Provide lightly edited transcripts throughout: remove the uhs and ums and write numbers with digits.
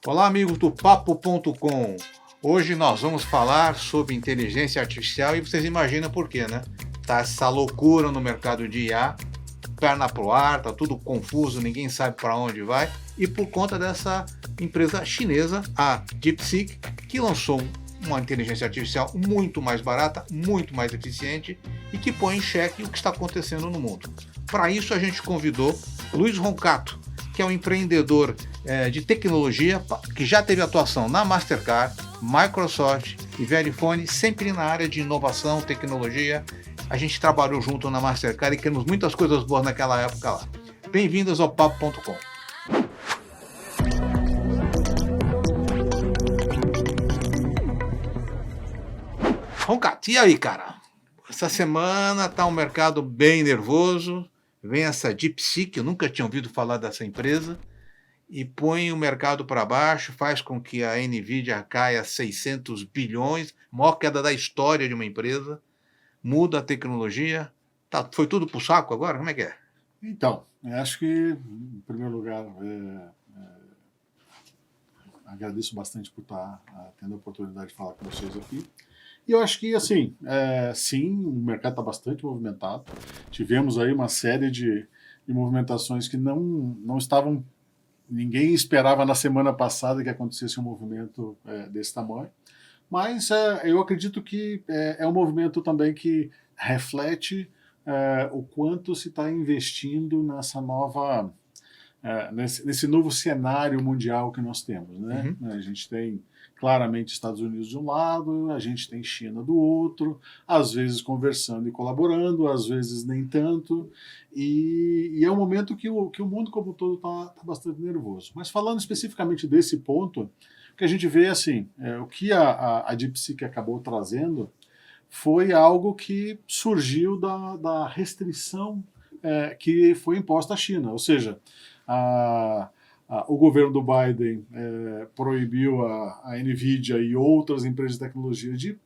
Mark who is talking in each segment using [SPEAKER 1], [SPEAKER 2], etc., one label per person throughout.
[SPEAKER 1] Olá, amigos do Papo.com. Hoje nós vamos falar sobre inteligência artificial e vocês imaginam por quê, né? Tá essa loucura no mercado de IA, perna pro ar, tá tudo confuso, ninguém sabe para onde vai, e por conta dessa empresa chinesa, a DeepSeek, que lançou uma inteligência artificial muito mais barata, muito mais eficiente e que põe em xeque o que está acontecendo no mundo. Para isso a gente convidou Luiz Roncato, que é um empreendedor de tecnologia que já teve atuação na Mastercard, Microsoft e Verifone, sempre na área de inovação, tecnologia. A gente trabalhou junto na Mastercard e temos muitas coisas boas naquela época lá. Bem-vindos ao Papo.com. Roncato, e aí, cara? Essa semana tá um mercado bem nervoso. Vem essa DeepSeek, eu nunca tinha ouvido falar dessa empresa, e põe o mercado para baixo, faz com que a Nvidia caia 600 bilhões, maior queda da história de uma empresa, muda a tecnologia. Tá, foi tudo pro saco agora? Como é que é?
[SPEAKER 2] Então, eu acho que, em primeiro lugar, agradeço bastante por estar tendo a oportunidade de falar com vocês aqui. E eu acho que, assim, sim, o mercado está bastante movimentado. Tivemos aí uma série de movimentações que não estavam... Ninguém esperava na semana passada que acontecesse um movimento desse tamanho. Mas eu acredito que é um movimento também que reflete o quanto se está investindo nessa nova... nesse novo cenário mundial que nós temos, né?
[SPEAKER 1] Uhum.
[SPEAKER 2] A gente tem claramente Estados Unidos de um lado, a gente tem China do outro, às vezes conversando e colaborando, às vezes nem tanto, e é um momento que o mundo como um todo está bastante nervoso. Mas falando especificamente desse ponto, o que a gente vê assim, o que a DeepSeek acabou trazendo foi algo que surgiu da restrição que foi imposta à China, ou seja, o governo do Biden proibiu a Nvidia e outras empresas de tecnologia de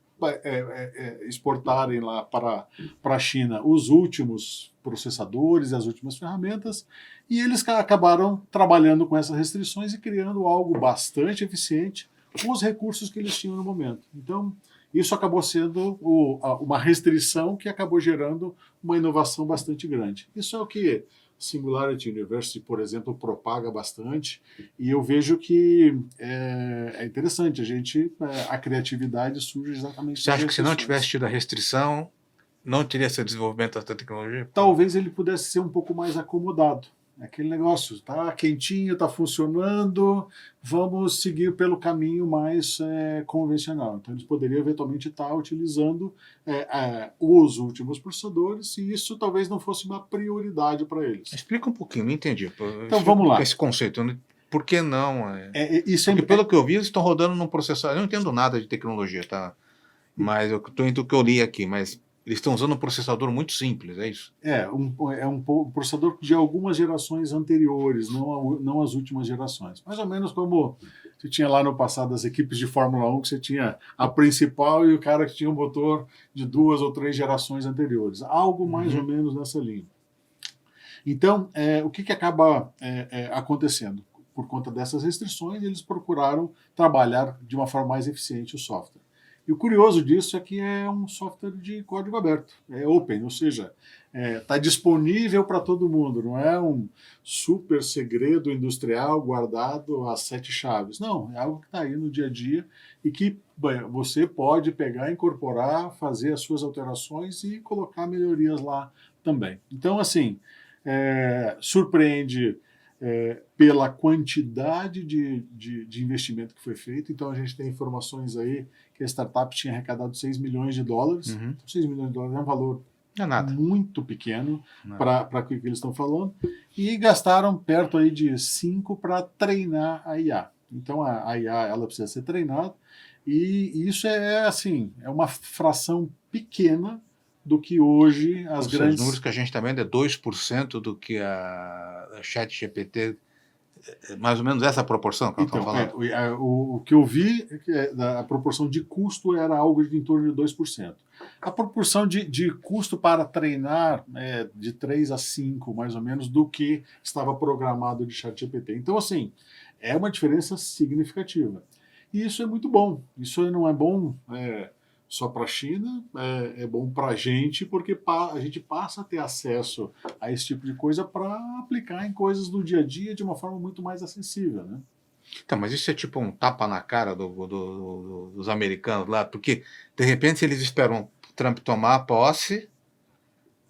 [SPEAKER 2] exportarem lá para a China os últimos processadores e as últimas ferramentas, e eles acabaram trabalhando com essas restrições e criando algo bastante eficiente com os recursos que eles tinham no momento. Então, isso acabou sendo uma restrição que acabou gerando uma inovação bastante grande. Isso é o que Singularity University, por exemplo, propaga bastante, e eu vejo que é interessante, a criatividade surge exatamente...
[SPEAKER 1] Você acha que se não tivesse tido a restrição, não teria esse desenvolvimento da tecnologia?
[SPEAKER 2] Talvez ele pudesse ser um pouco mais acomodado. Aquele negócio, tá quentinho, tá funcionando, vamos seguir pelo caminho mais convencional. Então eles poderiam eventualmente estar utilizando os últimos processadores, e isso talvez não fosse uma prioridade para eles.
[SPEAKER 1] Explica um pouquinho, não entendi.
[SPEAKER 2] Então vamos lá.
[SPEAKER 1] Esse conceito, por que não?
[SPEAKER 2] Porque
[SPEAKER 1] pelo que eu vi, eles estão rodando num processador. Eu não entendo nada de tecnologia, tá? Mas eu estou indo do que eu li aqui, mas eles estão usando um processador muito simples, é isso?
[SPEAKER 2] Um processador de algumas gerações anteriores, não as últimas gerações. Mais ou menos como você tinha lá no passado as equipes de Fórmula 1, que você tinha a principal e o cara que tinha um motor de 2 ou 3 gerações anteriores. Algo mais ou menos nessa linha. Então, o que acaba acontecendo? Por conta dessas restrições, eles procuraram trabalhar de uma forma mais eficiente o software. E o curioso disso é que é um software de código aberto, é open, ou seja, está disponível para todo mundo, não é um super segredo industrial guardado às 7 chaves. Não, é algo que está aí no dia a dia e que você pode pegar, incorporar, fazer as suas alterações e colocar melhorias lá também. Então, assim, surpreende pela quantidade de investimento que foi feito. Então a gente tem informações aí que a startup tinha arrecadado 6 milhões de dólares. Então, 6 milhões de dólares é um valor muito pequeno para o que eles estão falando. E gastaram perto aí de 5 para treinar a IA. Então a IA ela precisa ser treinada, e isso é uma fração pequena do que hoje as grandes...
[SPEAKER 1] Os números que a gente está vendo é 2% do que a ChatGPT, mais ou menos essa proporção que
[SPEAKER 2] então,
[SPEAKER 1] falando.
[SPEAKER 2] O que eu vi é que a proporção de custo era algo de em torno de 2%. A proporção de custo para treinar é de 3 a 5, mais ou menos, do que estava programado de ChatGPT. Então, assim, É uma diferença significativa. E isso é muito bom. Isso não é bom só para a China, é bom para a gente, porque a gente passa a ter acesso a esse tipo de coisa para aplicar em coisas do dia a dia de uma forma muito mais acessível, né?
[SPEAKER 1] Então, mas isso é tipo um tapa na cara dos americanos lá, porque de repente eles esperam o Trump tomar posse,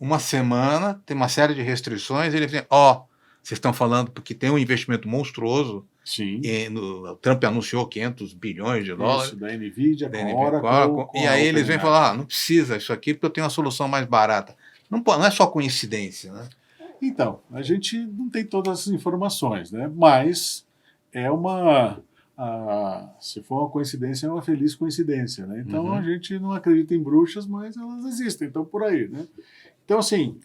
[SPEAKER 1] uma semana, tem uma série de restrições, e ele dizem, vocês estão falando porque tem um investimento monstruoso,
[SPEAKER 2] Sim.
[SPEAKER 1] o Trump anunciou 500 bilhões de dólares.
[SPEAKER 2] Isso, da NVIDIA,
[SPEAKER 1] da
[SPEAKER 2] com a
[SPEAKER 1] NVIDIA,
[SPEAKER 2] Oracle,
[SPEAKER 1] e aí eles vêm falar, não precisa isso aqui porque eu tenho uma solução mais barata. Não é só coincidência, né?
[SPEAKER 2] Então, a gente não tem todas as informações, né? Mas é se for uma coincidência, é uma feliz coincidência, né? Então a gente não acredita em bruxas, mas elas existem, então por aí, né? Então, assim,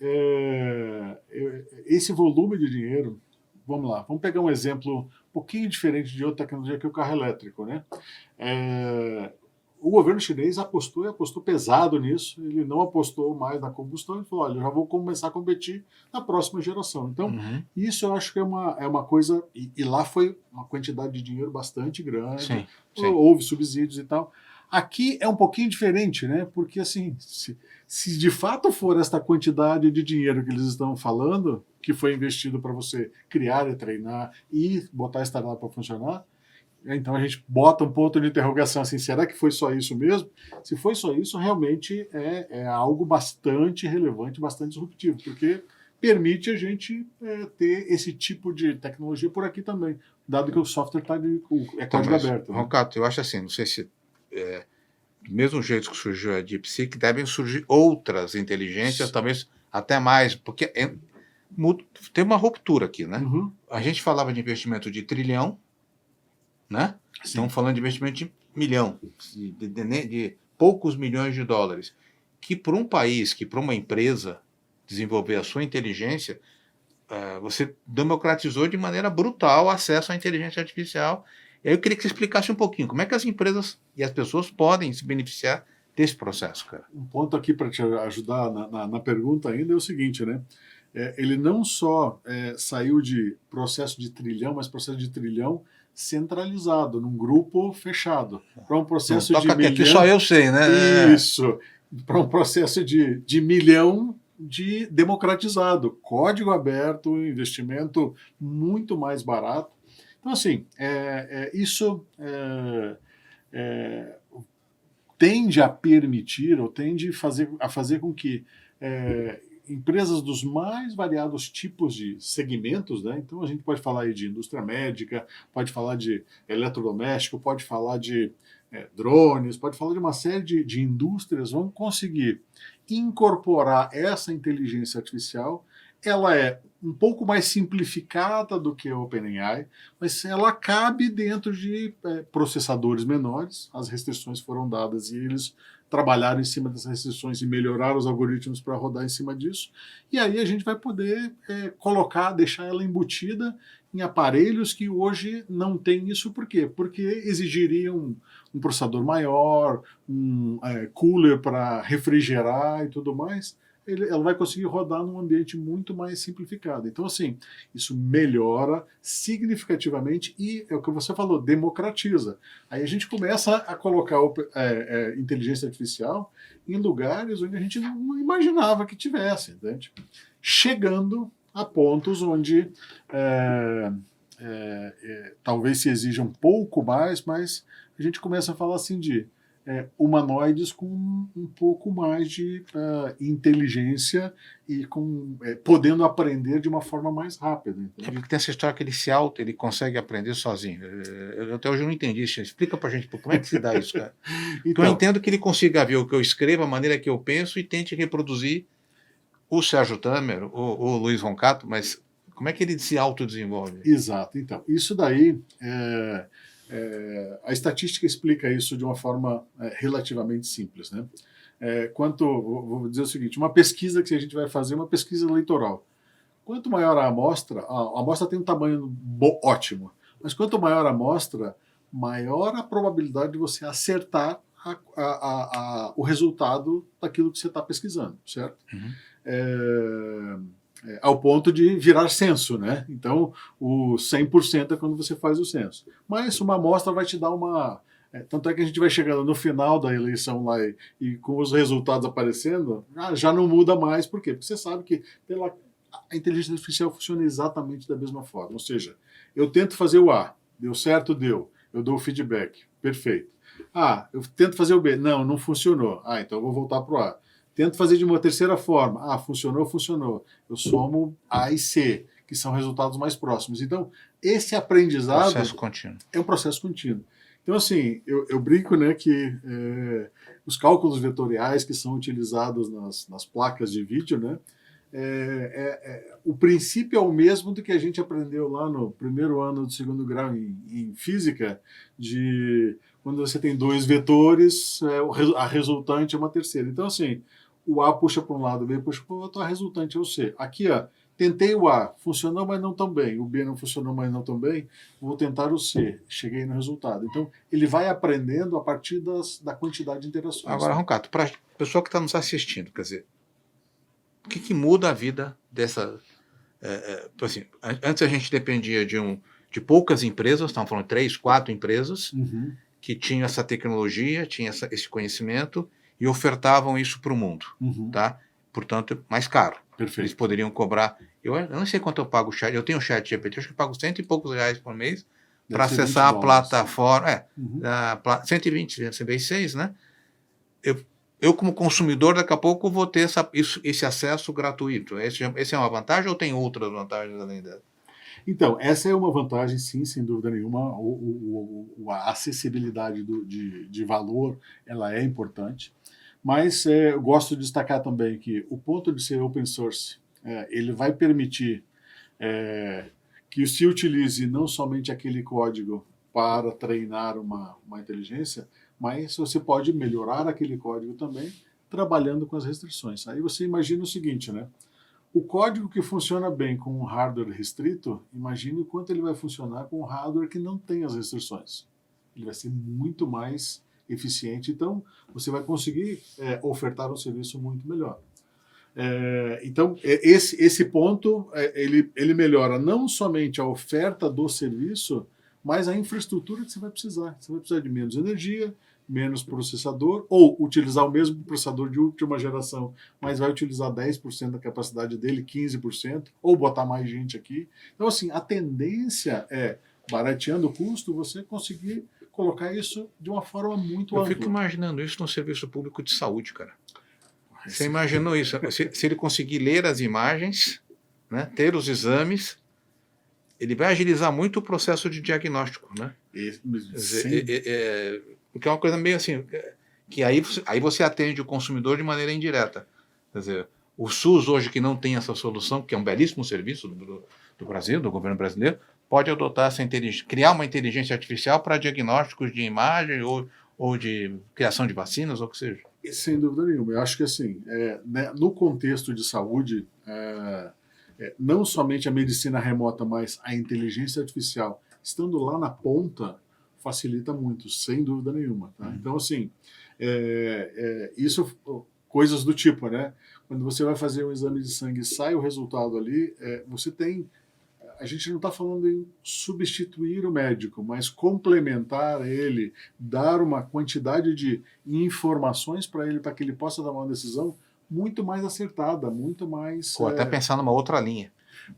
[SPEAKER 2] esse volume de dinheiro, vamos lá, vamos pegar um exemplo um pouquinho diferente de outra tecnologia que é o carro elétrico, né? O governo chinês apostou e apostou pesado nisso, ele não apostou mais na combustão, ele falou, olha, eu já vou começar a competir na próxima geração. Então, isso eu acho que é uma coisa, e lá foi uma quantidade de dinheiro bastante grande,
[SPEAKER 1] sim.
[SPEAKER 2] Houve subsídios e tal. Aqui é um pouquinho diferente, né? Porque, assim, se de fato for esta quantidade de dinheiro que eles estão falando, que foi investido para você criar e treinar e botar a startup para funcionar, então a gente bota um ponto de interrogação assim, será que foi só isso mesmo? Se foi só isso, realmente é algo bastante relevante, bastante disruptivo, porque permite a gente ter esse tipo de tecnologia por aqui também, dado que o software é código aberto. Né?
[SPEAKER 1] Rocato, eu acho assim, não sei se do mesmo jeito que surgiu a DeepSeek, devem surgir outras inteligências, talvez até mais, porque tem uma ruptura aqui, né? A gente falava de investimento de trilhão, né? Estamos falando de investimento de milhão, de poucos milhões de dólares, que para um país, que para uma empresa desenvolver a sua inteligência, você democratizou de maneira brutal o acesso à inteligência artificial. E aí eu queria que você explicasse um pouquinho como é que as empresas e as pessoas podem se beneficiar desse processo, cara.
[SPEAKER 2] Um ponto aqui para te ajudar na pergunta ainda é o seguinte, né? Ele não só saiu de processo de trilhão, mas processo de trilhão centralizado, num grupo fechado, para um processo de milhão...
[SPEAKER 1] Aqui só eu sei, né?
[SPEAKER 2] Isso, para um processo de milhão democratizado, código aberto, investimento muito mais barato. Então, assim, isso tende a permitir, ou tende a fazer com que empresas dos mais variados tipos de segmentos, né? Então a gente pode falar aí de indústria médica, pode falar de eletrodoméstico, pode falar de drones, pode falar de uma série de indústrias, vão conseguir incorporar essa inteligência artificial. Ela é um pouco mais simplificada do que a OpenAI, mas ela cabe dentro de processadores menores, as restrições foram dadas e eles trabalharam em cima dessas restrições e melhorar os algoritmos para rodar em cima disso. E aí a gente vai poder deixar ela embutida em aparelhos que hoje não tem isso. Por quê? Porque exigiriam um processador maior, um cooler para refrigerar e tudo mais. Ela vai conseguir rodar num ambiente muito mais simplificado. Então, assim, isso melhora significativamente e é o que você falou, democratiza. Aí a gente começa a colocar inteligência artificial em lugares onde a gente não imaginava que tivesse, entende? Chegando a pontos onde talvez se exija um pouco mais, mas a gente começa a falar assim de humanoides com um pouco mais de inteligência e podendo aprender de uma forma mais rápida.
[SPEAKER 1] Porque tem essa história que ele consegue aprender sozinho. Até hoje eu não entendi isso. Explica pra gente como é que se dá isso, cara. Então, eu entendo que ele consiga ver o que eu escrevo, a maneira que eu penso e tente reproduzir o Sérgio Tamer, o Luiz Roncato, mas como é que ele se autodesenvolve?
[SPEAKER 2] Exato. Então, isso daí a estatística explica isso de uma forma relativamente simples, né? Vou dizer o seguinte, uma pesquisa que a gente vai fazer, uma pesquisa eleitoral. Quanto maior a amostra tem um tamanho ótimo, mas quanto maior a amostra, maior a probabilidade de você acertar o resultado daquilo que você está pesquisando, certo? ao ponto de virar censo, né? Então, o 100% é quando você faz o censo. Mas uma amostra vai te dar uma... tanto é que a gente vai chegando no final da eleição lá e com os resultados aparecendo, já não muda mais. Por quê? Porque você sabe que a inteligência artificial funciona exatamente da mesma forma. Ou seja, eu tento fazer o A, deu certo, deu. Eu dou o feedback, perfeito. Eu tento fazer o B, não funcionou. Então eu vou voltar para o A. Tento fazer de uma terceira forma. Funcionou. Eu somo A e C, que são resultados mais próximos. Então, esse aprendizado
[SPEAKER 1] processo contínuo.
[SPEAKER 2] É um processo contínuo. Então, assim, eu brinco, né, que os cálculos vetoriais que são utilizados nas placas de vídeo, né, o princípio é o mesmo do que a gente aprendeu lá no primeiro ano do segundo grau em física, de quando você tem dois vetores, a resultante é uma terceira. Então, assim, o A puxa para um lado, o B puxa para o outro, a resultante é o C. Aqui, tentei o A, funcionou, mas não tão bem. O B não funcionou, mas não tão bem. Vou tentar o C, cheguei no resultado. Então, ele vai aprendendo a partir da quantidade de interações.
[SPEAKER 1] Agora, Roncato, para a pessoa que está nos assistindo, quer dizer, o que muda a vida dessa... assim, antes a gente dependia de poucas empresas, estamos falando de 3, 4 empresas, que tinham essa tecnologia, tinham esse conhecimento e ofertavam isso para o mundo, tá? Portanto, mais caro.
[SPEAKER 2] Perfeito.
[SPEAKER 1] Eles poderiam cobrar... Eu não sei quanto eu pago o chat, eu tenho o chat GPT, acho que eu pago R$100 e poucos por mês para acessar a plataforma. 120 vezes 6, né? Eu, como consumidor, daqui a pouco vou ter esse acesso gratuito. Esse é uma vantagem ou tem outras vantagens além dessa?
[SPEAKER 2] Então, essa é uma vantagem, sim, sem dúvida nenhuma. A acessibilidade de valor, ela é importante. Mas eu gosto de destacar também que o ponto de ser open source, ele vai permitir que se utilize não somente aquele código para treinar uma inteligência, mas você pode melhorar aquele código também trabalhando com as restrições. Aí você imagina o seguinte, né? O código que funciona bem com um hardware restrito, imagine o quanto ele vai funcionar com um hardware que não tem as restrições. Ele vai ser muito mais eficiente, então você vai conseguir ofertar um serviço muito melhor. Então, esse ponto, ele melhora não somente a oferta do serviço, mas a infraestrutura que você vai precisar. Você vai precisar de menos energia, menos processador, ou utilizar o mesmo processador de última geração, mas vai utilizar 10% da capacidade dele, 15%, ou botar mais gente aqui. Então, assim, a tendência é, barateando o custo, você conseguir colocar isso de uma forma muito ampla.
[SPEAKER 1] Eu fico imaginando isso no serviço público de saúde, cara. Você imaginou isso? Se ele conseguir ler as imagens, né, ter os exames, ele vai agilizar muito o processo de diagnóstico, né? Porque é uma coisa meio assim, que aí você atende o consumidor de maneira indireta. Quer dizer, o SUS hoje, que não tem essa solução, que é um belíssimo serviço do Brasil, do governo brasileiro, pode adotar essa inteligência, criar uma inteligência artificial para diagnósticos de imagem ou de criação de vacinas, ou o que seja.
[SPEAKER 2] Sem dúvida nenhuma. Eu acho que, assim, no contexto de saúde, não somente a medicina remota, mas a inteligência artificial, estando lá na ponta, facilita muito, sem dúvida nenhuma. Tá? Então, assim, isso, coisas do tipo, né? Quando você vai fazer um exame de sangue e sai o resultado ali, você tem... A gente não está falando em substituir o médico, mas complementar ele, dar uma quantidade de informações para ele, para que ele possa tomar uma decisão muito mais acertada, muito mais...
[SPEAKER 1] Até pensar numa outra linha.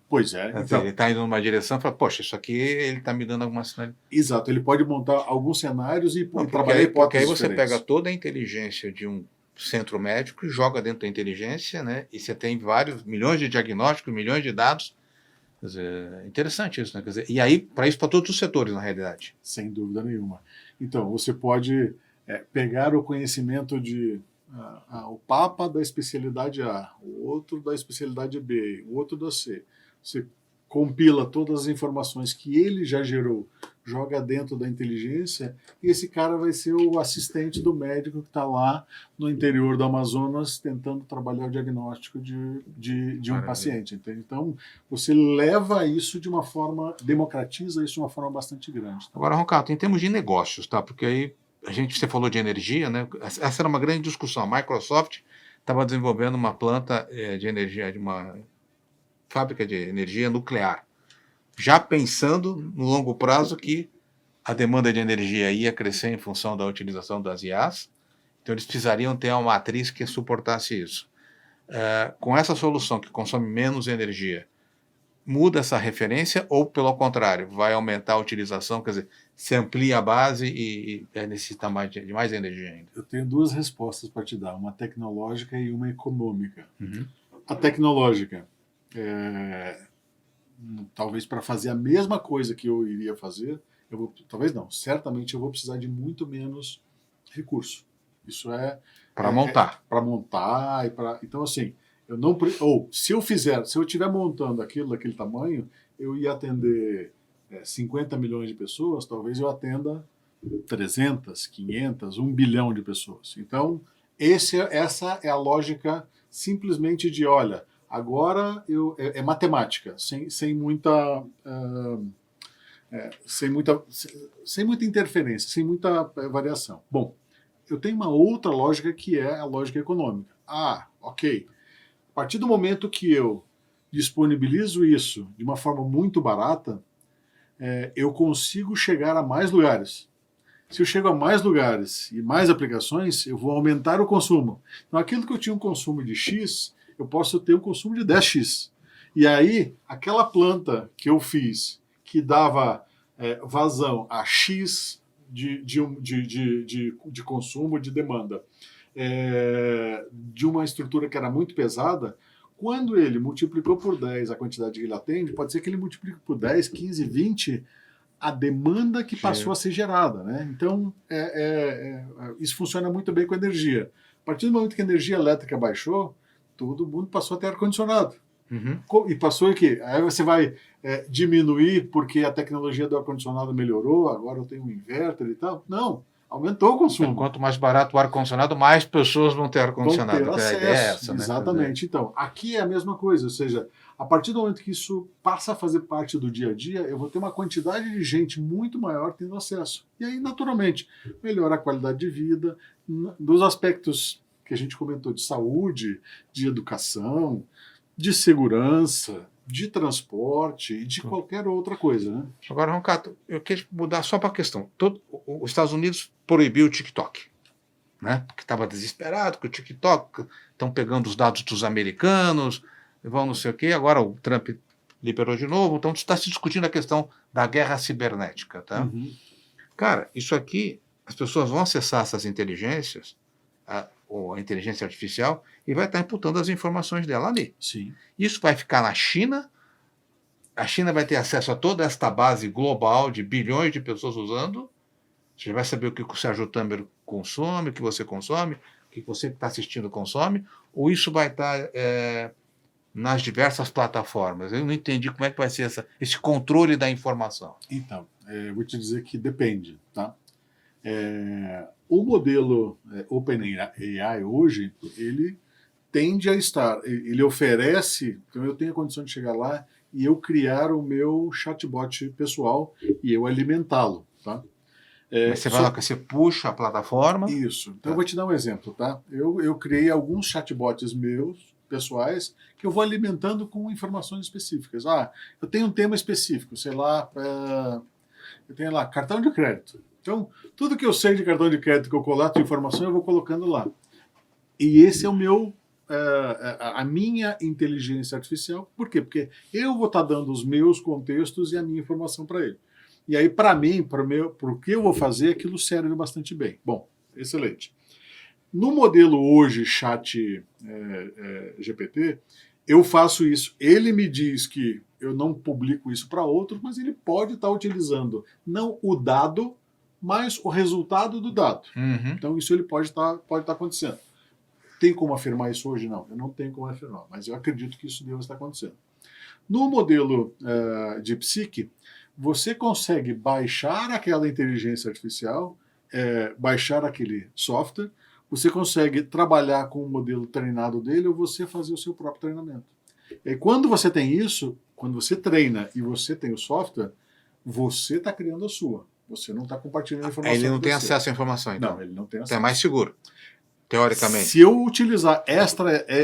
[SPEAKER 2] Pois é.
[SPEAKER 1] Então, ele está indo numa direção e fala, poxa, isso aqui ele está me dando alguma sinal.
[SPEAKER 2] Exato, ele pode montar alguns cenários e trabalhar hipóteses
[SPEAKER 1] porque aí você
[SPEAKER 2] diferentes.
[SPEAKER 1] pega toda a inteligência de um centro médico e joga dentro da inteligência, né? E você tem milhões de diagnósticos, milhões de dados. Quer dizer, interessante isso, né? Quer dizer, e aí, para isso, para todos os setores, na realidade.
[SPEAKER 2] Sem dúvida nenhuma. Então, você pode pegar o conhecimento o Papa da especialidade A, o outro da especialidade B, o outro da C. Você compila todas as informações que ele já gerou, joga dentro da inteligência, e esse cara vai ser o assistente do médico que está lá no interior do Amazonas tentando trabalhar o diagnóstico de um paciente. Entende? Então, você leva isso de uma forma, democratiza isso de uma forma bastante grande. Tá?
[SPEAKER 1] Agora, Roncato, em termos de negócios, tá? Porque aí você falou de energia, né? Essa era uma grande discussão. A Microsoft estava desenvolvendo uma planta de energia, fábrica de energia nuclear, já pensando no longo prazo que a demanda de energia ia crescer em função da utilização das IAs, então eles precisariam ter uma matriz que suportasse isso. Com essa solução que consome menos energia, muda essa referência ou, pelo contrário, vai aumentar a utilização, quer dizer, se amplia a base e necessita de mais energia ainda?
[SPEAKER 2] Eu tenho duas respostas para te dar, uma tecnológica e uma econômica.
[SPEAKER 1] Uhum.
[SPEAKER 2] A tecnológica, talvez para fazer a mesma coisa que eu iria fazer, talvez não, certamente eu vou precisar de muito menos recurso. Isso é...
[SPEAKER 1] Para montar.
[SPEAKER 2] Para montar. Então, assim, se eu estiver montando aquilo daquele tamanho, eu ia atender 50 milhões de pessoas, talvez eu atenda 300, 500, 1 bilhão de pessoas. Então, essa é a lógica simplesmente de, olha, agora é matemática, sem muita interferência, sem muita variação. Bom, eu tenho uma outra lógica que é a lógica econômica. Ok. A partir do momento que eu disponibilizo isso de uma forma muito barata, eu consigo chegar a mais lugares. Se eu chego a mais lugares e mais aplicações, eu vou aumentar o consumo. Então, aquilo que eu tinha um consumo de X, eu posso ter um consumo de 10X. E aí, aquela planta que eu fiz, que dava vazão a X de consumo, de demanda, de uma estrutura que era muito pesada, quando ele multiplicou por 10 a quantidade que ele atende, pode ser que ele multiplique por 10, 15, 20 a demanda que passou a ser gerada. Né? Então, isso funciona muito bem com a energia. A partir do momento que a energia elétrica baixou, todo mundo passou a ter ar-condicionado.
[SPEAKER 1] Uhum.
[SPEAKER 2] E passou o quê? Aí você vai diminuir porque a tecnologia do ar-condicionado melhorou, agora eu tenho um inverter e tal. Não, aumentou o consumo.
[SPEAKER 1] Quanto mais barato o ar-condicionado, mais pessoas vão ter ar-condicionado.
[SPEAKER 2] Vão ter acesso,
[SPEAKER 1] a ideia é essa, né?
[SPEAKER 2] Exatamente. Então, aqui é a mesma coisa, ou seja, a partir do momento que isso passa a fazer parte do dia a dia, eu vou ter uma quantidade de gente muito maior tendo acesso. E aí, naturalmente, melhora a qualidade de vida, dos aspectos que a gente comentou de saúde, de educação, de segurança, de transporte e de qualquer outra coisa. Né?
[SPEAKER 1] Agora, Roncato, eu queria mudar só para a questão. Os Estados Unidos proibiu o TikTok, né? Porque estava desesperado que o TikTok estão pegando os dados dos americanos, vão não sei o quê. Agora o Trump liberou de novo, então está se discutindo a questão da guerra cibernética. Tá?
[SPEAKER 2] Uhum.
[SPEAKER 1] Cara, isso aqui, as pessoas vão acessar essas inteligências, ou a inteligência artificial, e vai estar imputando as informações dela ali.
[SPEAKER 2] Sim.
[SPEAKER 1] Isso vai ficar na China, a China vai ter acesso a toda esta base global de bilhões de pessoas usando, você vai saber o que o Sérgio Tamer consome, o que você consome, o que você está assistindo consome, ou isso vai estar nas diversas plataformas? Eu não entendi como é que vai ser esse controle da informação.
[SPEAKER 2] Então, eu vou te dizer que depende, tá? O modelo OpenAI hoje, ele tende a estar, ele oferece, então eu tenho a condição de chegar lá e eu criar o meu chatbot pessoal e eu alimentá-lo, tá?
[SPEAKER 1] Mas você vai lá, você puxa a plataforma.
[SPEAKER 2] Isso. Então eu vou te dar um exemplo, tá? Eu criei alguns chatbots meus, pessoais, que eu vou alimentando com informações específicas. Eu tenho um tema específico, sei lá, eu tenho lá cartão de crédito. Então, tudo que eu sei de cartão de crédito que eu coleto informação, eu vou colocando lá. E esse é o meu, a minha inteligência artificial. Por quê? Porque eu vou estar dando os meus contextos e a minha informação para ele. E aí, para mim, para o que eu vou fazer, aquilo serve bastante bem. Bom, excelente. No modelo hoje, chat GPT, eu faço isso. Ele me diz que eu não publico isso para outros, mas ele pode estar utilizando não o dado, mas o resultado do dado.
[SPEAKER 1] Uhum.
[SPEAKER 2] Então, isso ele pode estar acontecendo. Tem como afirmar isso hoje? Não, eu não tenho como afirmar, mas eu acredito que isso deva estar acontecendo. No modelo de psique, você consegue baixar aquela inteligência artificial, baixar aquele software, você consegue trabalhar com o modelo treinado dele ou você fazer o seu próprio treinamento. E quando você tem isso, quando você treina e você tem o software, você está criando a sua. Você não está compartilhando a informação.
[SPEAKER 1] Ele não tem acesso à informação, então.
[SPEAKER 2] Não, ele não tem acesso.
[SPEAKER 1] Então é mais seguro, teoricamente.
[SPEAKER 2] Se eu utilizar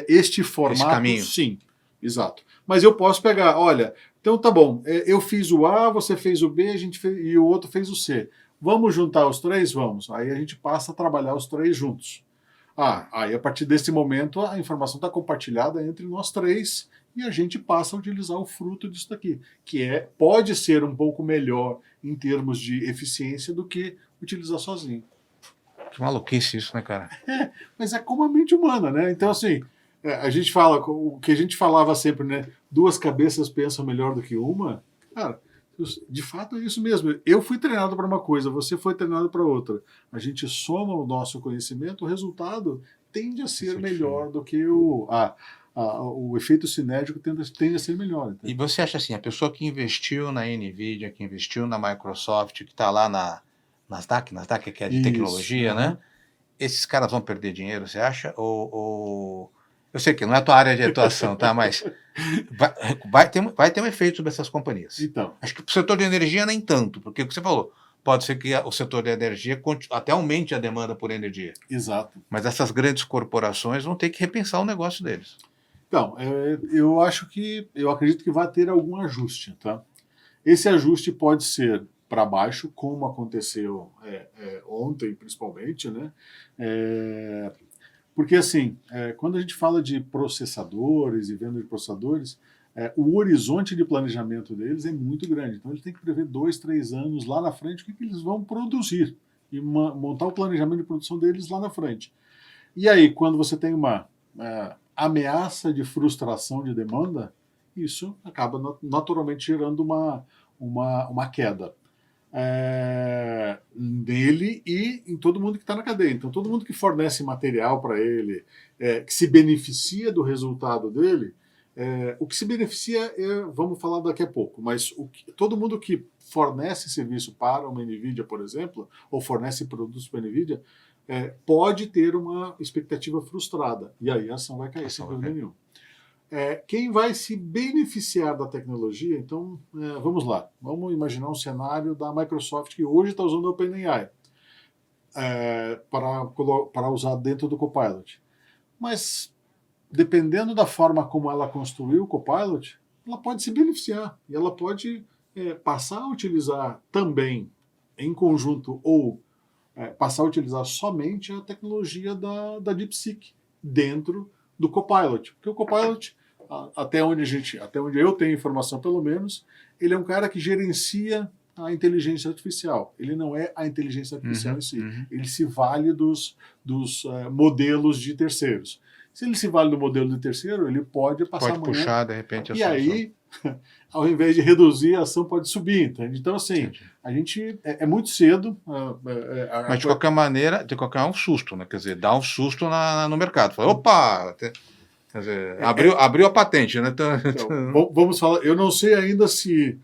[SPEAKER 2] este formato,
[SPEAKER 1] caminho.
[SPEAKER 2] sim. Exato. Mas eu posso pegar, olha, então tá bom, eu fiz o A, você fez o B, a gente fez, e o outro fez o C. Vamos juntar os três? Vamos. Aí a gente passa a trabalhar os três juntos. Aí a partir desse momento a informação está compartilhada entre nós três e a gente passa a utilizar o fruto disso daqui, que pode ser um pouco melhor em termos de eficiência do que utilizar sozinho.
[SPEAKER 1] Que maluquice isso, né, cara?
[SPEAKER 2] Mas é como a mente humana, né? Então, assim, a gente fala, o que a gente falava sempre, né? Duas cabeças pensam melhor do que uma. Cara, de fato é isso mesmo. Eu fui treinado para uma coisa, você foi treinado para outra. A gente soma o nosso conhecimento, o resultado tende a ser melhor do que o efeito cinético tende a ser melhor.
[SPEAKER 1] Então. E você acha assim, a pessoa que investiu na NVIDIA, que investiu na Microsoft, que está lá na Nasdaq, que é de tecnologia, né? Esses caras vão perder dinheiro, você acha? Ou... Eu sei que não é a tua área de atuação, tá? Mas vai ter um efeito sobre essas companhias.
[SPEAKER 2] Então.
[SPEAKER 1] Acho que para o setor de energia nem tanto, porque o que você falou, pode ser que o setor de energia até aumente a demanda por energia.
[SPEAKER 2] Exato.
[SPEAKER 1] Mas essas grandes corporações vão ter que repensar o negócio deles.
[SPEAKER 2] Então, eu acredito que vai ter algum ajuste, tá? Esse ajuste pode ser para baixo, como aconteceu ontem, principalmente, né? Porque, assim, quando a gente fala de processadores e venda de processadores, o horizonte de planejamento deles é muito grande. Então, eles têm que prever 2, 3 anos lá na frente o que eles vão produzir e montar o planejamento de produção deles lá na frente. E aí, quando você tem uma ameaça de frustração de demanda, isso acaba naturalmente gerando uma queda nele e em todo mundo que está na cadeia. Então, todo mundo que fornece material para ele, que se beneficia do resultado dele, o que se beneficia, vamos falar daqui a pouco, mas todo mundo que fornece serviço para uma NVIDIA, por exemplo, ou fornece produtos para a NVIDIA, pode ter uma expectativa frustrada. E aí a ação vai cair, sem dúvida nenhuma. Quem vai se beneficiar da tecnologia, então, vamos lá. Vamos imaginar um cenário da Microsoft que hoje está usando o OpenAI para usar dentro do Copilot. Mas, dependendo da forma como ela construiu o Copilot, ela pode se beneficiar e ela pode passar a utilizar também em conjunto ou passar a utilizar somente a tecnologia da DeepSeek dentro do Copilot. Porque o Copilot, até onde eu tenho informação pelo menos, ele é um cara que gerencia a inteligência artificial. Ele não é a inteligência artificial em si. Ele se vale dos modelos de terceiros. Se ele se vale do modelo de terceiro, ele pode passar amanhã.
[SPEAKER 1] Pode puxar, de repente, a
[SPEAKER 2] E
[SPEAKER 1] solução.
[SPEAKER 2] aí, ao invés de reduzir, a ação pode subir, entende? Então, assim, a gente é muito cedo.
[SPEAKER 1] Mas, de qualquer maneira, é um susto, né? Quer dizer, dá um susto no mercado. Fala, opa! Quer dizer, abriu a patente, né?
[SPEAKER 2] Então, vamos falar. Eu não sei ainda se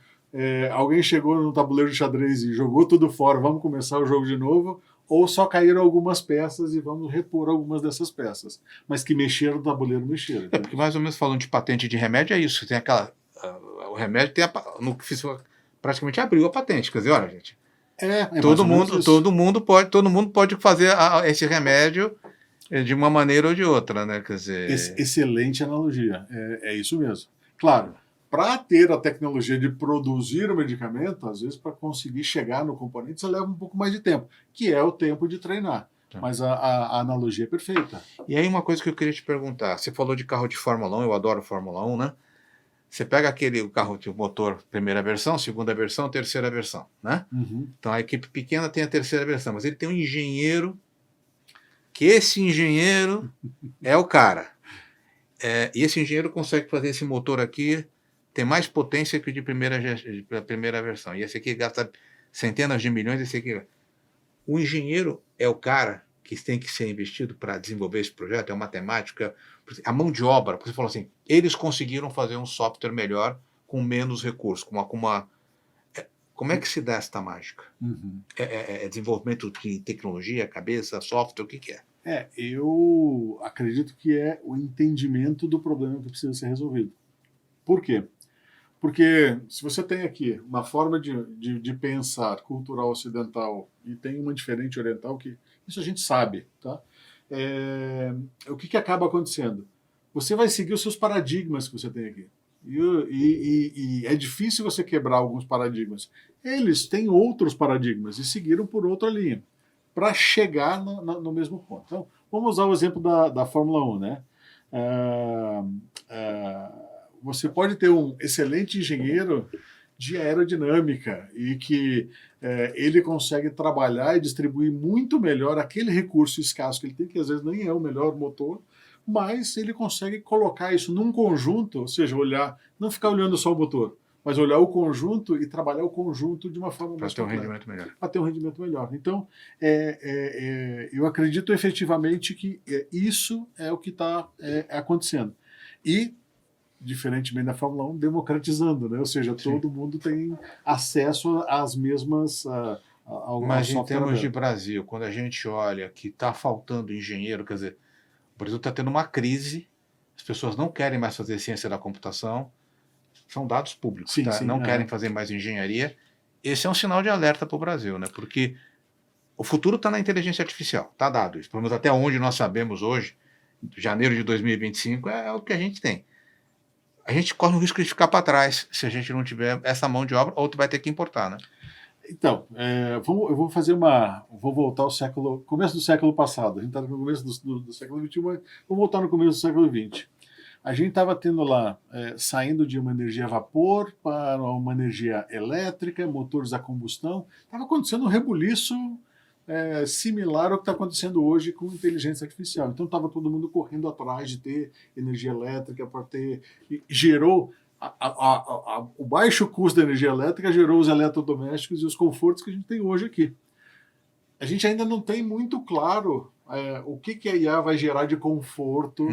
[SPEAKER 2] alguém chegou no tabuleiro de xadrez e jogou tudo fora, vamos começar o jogo de novo, ou só caíram algumas peças e vamos repor algumas dessas peças. Mas que mexeram no tabuleiro, mexeram.
[SPEAKER 1] Porque mais ou menos falando de patente de remédio, é isso. Tem aquela... o remédio tem praticamente abriu a patente. Quer dizer, olha, gente, todo mundo pode fazer esse remédio de uma maneira ou de outra, né? Quer dizer...
[SPEAKER 2] Excelente analogia. É isso mesmo. Claro, para ter a tecnologia de produzir o medicamento, às vezes para conseguir chegar no componente, você leva um pouco mais de tempo, que é o tempo de treinar. Mas a analogia é perfeita.
[SPEAKER 1] E aí uma coisa que eu queria te perguntar, você falou de carro de Fórmula 1, eu adoro Fórmula 1, né? Você pega o carro de motor primeira versão, segunda versão, terceira versão, né? Então a equipe pequena tem a terceira versão, mas ele tem um engenheiro, que esse engenheiro é o cara. E esse engenheiro consegue fazer esse motor aqui, tem mais potência que o de primeira versão. E esse aqui gasta centenas de milhões, esse aqui... O engenheiro é o cara que tem que ser investido para desenvolver esse projeto, é uma matemática, a mão de obra. Você falou assim, eles conseguiram fazer um software melhor com menos recursos, como é que se dá esta mágica? É desenvolvimento de tecnologia, cabeça, software, o que é?
[SPEAKER 2] Eu acredito que é o entendimento do problema que precisa ser resolvido. Por quê? Porque se você tem aqui uma forma de pensar cultural ocidental e tem uma diferente oriental, que isso a gente sabe, tá? O que acaba acontecendo? você vai seguir os seus paradigmas que você tem aqui. E é difícil você quebrar alguns paradigmas. Eles têm outros paradigmas e seguiram por outra linha para chegar no mesmo ponto. Então, vamos usar o exemplo da Fórmula 1, né? Você pode ter um excelente engenheiro de aerodinâmica e que ele consegue trabalhar e distribuir muito melhor aquele recurso escasso que ele tem, que às vezes nem é o melhor motor, mas ele consegue colocar isso num conjunto, ou seja, olhar, não ficar olhando só o motor, mas olhar o conjunto e trabalhar o conjunto de uma forma mais
[SPEAKER 1] completa. Para ter um rendimento melhor.
[SPEAKER 2] Para ter um rendimento melhor. Então, eu acredito efetivamente que isso é o que está acontecendo. E, diferentemente da Fórmula 1, democratizando, né? Ou seja, sim, todo mundo tem acesso às mesmas...
[SPEAKER 1] Mas em termos de Brasil, quando a gente olha que está faltando engenheiro, quer dizer, o Brasil está tendo uma crise, as pessoas não querem mais fazer ciência da computação, são dados públicos,
[SPEAKER 2] sim,
[SPEAKER 1] tá?
[SPEAKER 2] Sim,
[SPEAKER 1] não querem fazer mais engenharia. Esse é um sinal de alerta para o Brasil, né? Porque o futuro está na inteligência artificial, está dado isso. Pelo menos até onde nós sabemos hoje, janeiro de 2025, é o que a gente tem. A gente corre o risco de ficar para trás se a gente não tiver essa mão de obra, ou tu vai ter que importar, né?
[SPEAKER 2] Então, eu vou voltar ao começo do século passado. A gente está no começo do século XXI, mas vou voltar no começo do século XX. A gente estava tendo lá, saindo de uma energia a vapor para uma energia elétrica, motores a combustão. Estava acontecendo um rebuliço similar ao que está acontecendo hoje com inteligência artificial. Então estava todo mundo correndo atrás de ter energia elétrica para ter... Gerou... o baixo custo da energia elétrica gerou os eletrodomésticos e os confortos que a gente tem hoje aqui. A gente ainda não tem muito claro o que a IA vai gerar de conforto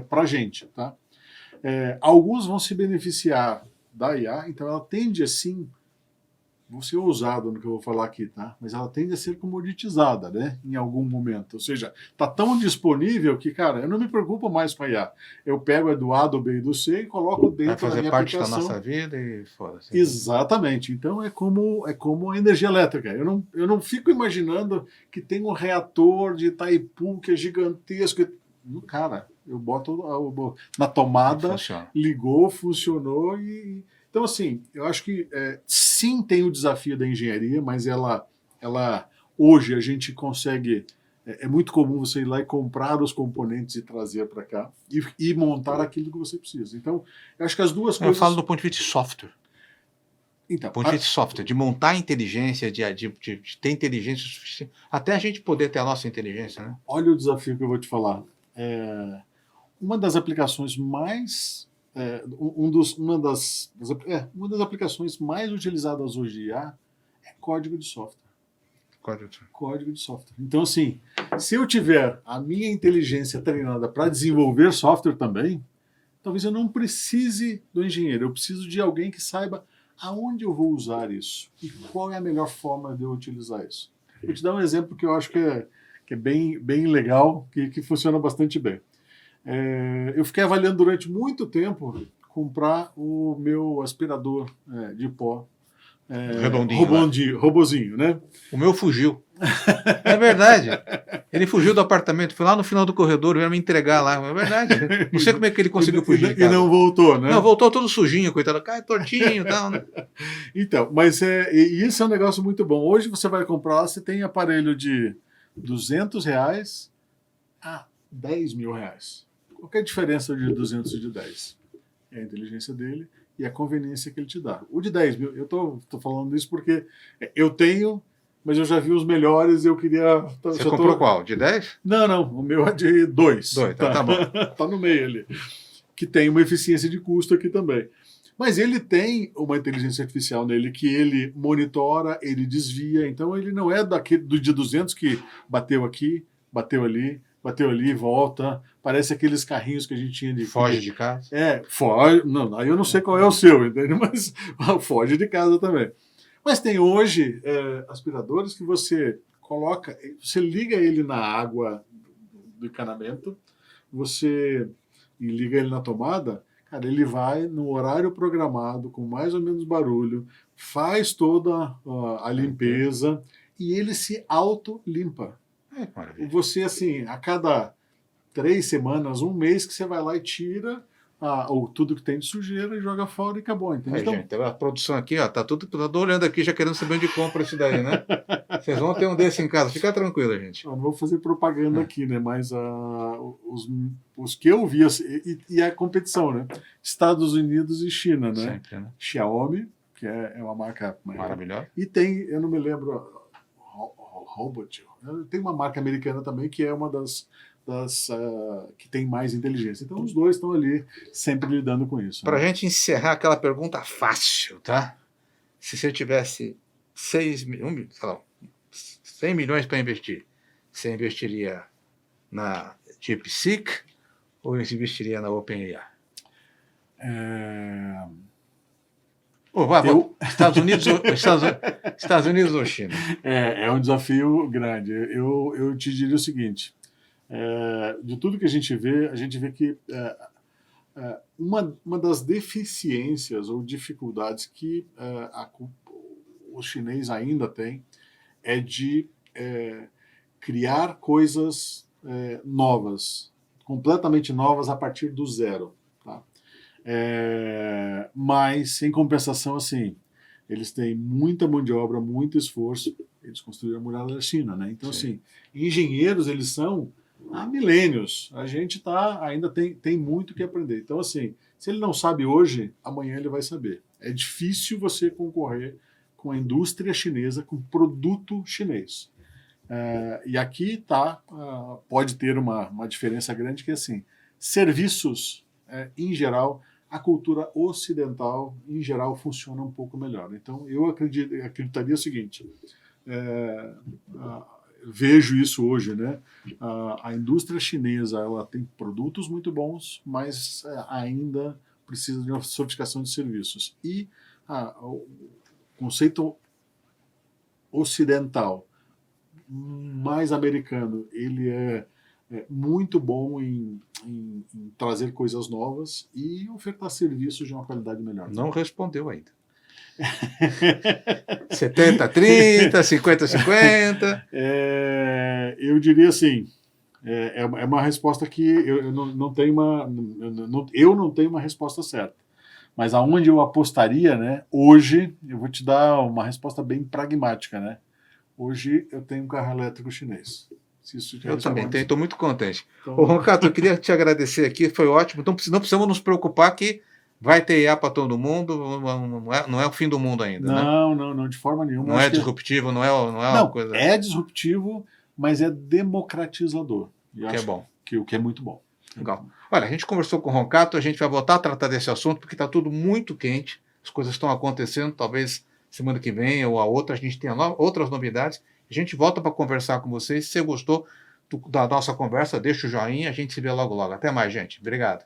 [SPEAKER 2] para a gente. Tá? Alguns vão se beneficiar da IA, então ela tende assim, vou ser ousado no que eu vou falar aqui, tá? Mas ela tende a ser comoditizada, né? Em algum momento. Ou seja, está tão disponível que, cara, eu não me preocupo mais com a IA. Eu pego a do A, do B e do C e coloco dentro da minha aplicação.
[SPEAKER 1] Vai fazer parte da nossa vida e foda-se.
[SPEAKER 2] Exatamente. Então é como a energia elétrica. Eu não fico imaginando que tem um reator de Itaipu que é gigantesco. Cara, eu boto na tomada, ligou, funcionou e... Então, assim, eu acho que sim tem o desafio da engenharia, mas ela hoje a gente consegue... É muito comum você ir lá e comprar os componentes e trazer para cá e montar aquilo que você precisa. Então, eu acho que as duas coisas...
[SPEAKER 1] Eu falo do ponto de vista de software.
[SPEAKER 2] Então,
[SPEAKER 1] do ponto de vista de software, de montar inteligência, de ter inteligência suficiente, até a gente poder ter a nossa inteligência, né?
[SPEAKER 2] Olha o desafio que eu vou te falar. Uma das aplicações mais... uma das aplicações mais utilizadas hoje de IA é código de software. Código de software. Então, assim, se eu tiver a minha inteligência treinada para desenvolver software também, talvez eu não precise do engenheiro, eu preciso de alguém que saiba aonde eu vou usar isso e qual é a melhor forma de eu utilizar isso. Vou te dar um exemplo que eu acho que é bem legal, que funciona bastante bem. Eu fiquei avaliando durante muito tempo comprar o meu aspirador de pó robozinho, né?
[SPEAKER 1] O meu fugiu. É verdade. Ele fugiu do apartamento, foi lá no final do corredor, veio me entregar lá. É verdade. Não sei como é que ele conseguiu fugir.
[SPEAKER 2] E não voltou, né?
[SPEAKER 1] Não, voltou todo sujinho, coitado. Cai tortinho e tal, né?
[SPEAKER 2] Então, mas isso é um negócio muito bom. Hoje você vai comprar, você tem aparelho de R$200 a R$10.000. Qual é a diferença de 200 e de 10? É a inteligência dele e a conveniência que ele te dá. O de 10 mil, eu tô falando isso porque eu tenho, mas eu já vi os melhores e eu queria...
[SPEAKER 1] Você comprou qual? De 10?
[SPEAKER 2] Não, o meu é de 2.
[SPEAKER 1] 2, tá bom.
[SPEAKER 2] Tá no meio ali. Que tem uma eficiência de custo aqui também. Mas ele tem uma inteligência artificial nele que ele monitora, ele desvia, então ele não é do de 200 que bateu aqui, bateu ali e volta. Parece aqueles carrinhos que a gente tinha de...
[SPEAKER 1] Foge de casa?
[SPEAKER 2] Foge. Não, aí eu não sei qual é o seu, entendeu? Mas foge de casa também. Mas tem hoje aspiradores que você coloca, você liga ele na água do encanamento, você liga ele na tomada, cara, ele vai no horário programado, com mais ou menos barulho, faz toda a limpeza e ele se auto-limpa. Você, assim, a cada 3 semanas, um mês que você vai lá e tira tudo que tem de sujeira e joga fora e acabou, entendeu?
[SPEAKER 1] Aí, gente, a produção aqui, ó, tá tô olhando aqui já querendo saber onde compra isso daí, né? Vocês vão ter um desse em casa, fica tranquilo, gente.
[SPEAKER 2] Eu não vou fazer propaganda aqui, né? Mas os que eu vi, assim, e a competição, né? Estados Unidos e China, né?
[SPEAKER 1] Sempre, né?
[SPEAKER 2] Xiaomi, que é uma marca
[SPEAKER 1] Maravilhosa.
[SPEAKER 2] E tem, eu não me lembro, Robot. Tem uma marca americana também que é uma das que tem mais inteligência. Então os dois estão ali sempre lidando com isso.
[SPEAKER 1] Para a
[SPEAKER 2] né?
[SPEAKER 1] gente encerrar aquela pergunta fácil, tá? Se você tivesse 100 milhões para investir, você investiria na DeepSeek ou investiria na OpenAI? Estados Unidos ou China?
[SPEAKER 2] É um desafio grande. Eu te diria o seguinte: de tudo que a gente vê que uma das deficiências ou dificuldades que o chinês ainda tem é de criar coisas novas, completamente novas a partir do zero. Tá? Mas, em compensação, assim, eles têm muita mão de obra, muito esforço. Eles construíram a muralha da China, né? Então,
[SPEAKER 1] Sim.
[SPEAKER 2] assim, engenheiros eles são há milênios. A gente ainda tem muito que aprender. Então, assim, se ele não sabe hoje, amanhã ele vai saber. É difícil você concorrer com a indústria chinesa, com produto chinês. E aqui pode ter uma diferença grande, que é assim, serviços, em geral, a cultura ocidental, em geral, funciona um pouco melhor. Então, eu acreditaria o seguinte, vejo isso hoje, né? A indústria chinesa ela tem produtos muito bons, mas ainda precisa de uma sofisticação de serviços. E o conceito ocidental, mais americano, ele é muito bom em trazer coisas novas e ofertar serviços de uma qualidade melhor.
[SPEAKER 1] Não respondeu ainda. 70-30, 50-50.
[SPEAKER 2] Eu diria assim, é uma resposta que eu não tenho uma resposta certa. Mas aonde eu apostaria, né? Hoje, eu vou te dar uma resposta bem pragmática, né? Hoje eu tenho um carro elétrico chinês.
[SPEAKER 1] Eu também tenho, estou muito contente.
[SPEAKER 2] Então...
[SPEAKER 1] Ô, Roncato, eu queria te agradecer aqui, foi ótimo. Então não precisamos nos preocupar que vai ter IA para todo mundo, não é o fim do mundo ainda,
[SPEAKER 2] não, de forma nenhuma.
[SPEAKER 1] Não é disruptivo, não é uma coisa...
[SPEAKER 2] É disruptivo, mas é democratizador.
[SPEAKER 1] Que é bom.
[SPEAKER 2] O que é muito bom.
[SPEAKER 1] Legal. Olha, a gente conversou com o Roncato, a gente vai voltar a tratar desse assunto, porque está tudo muito quente, as coisas estão acontecendo, talvez semana que vem ou a outra, a gente tenha outras novidades. A gente volta para conversar com vocês. Se você gostou da nossa conversa, deixa o joinha, a gente se vê logo logo. Até mais, gente. Obrigado.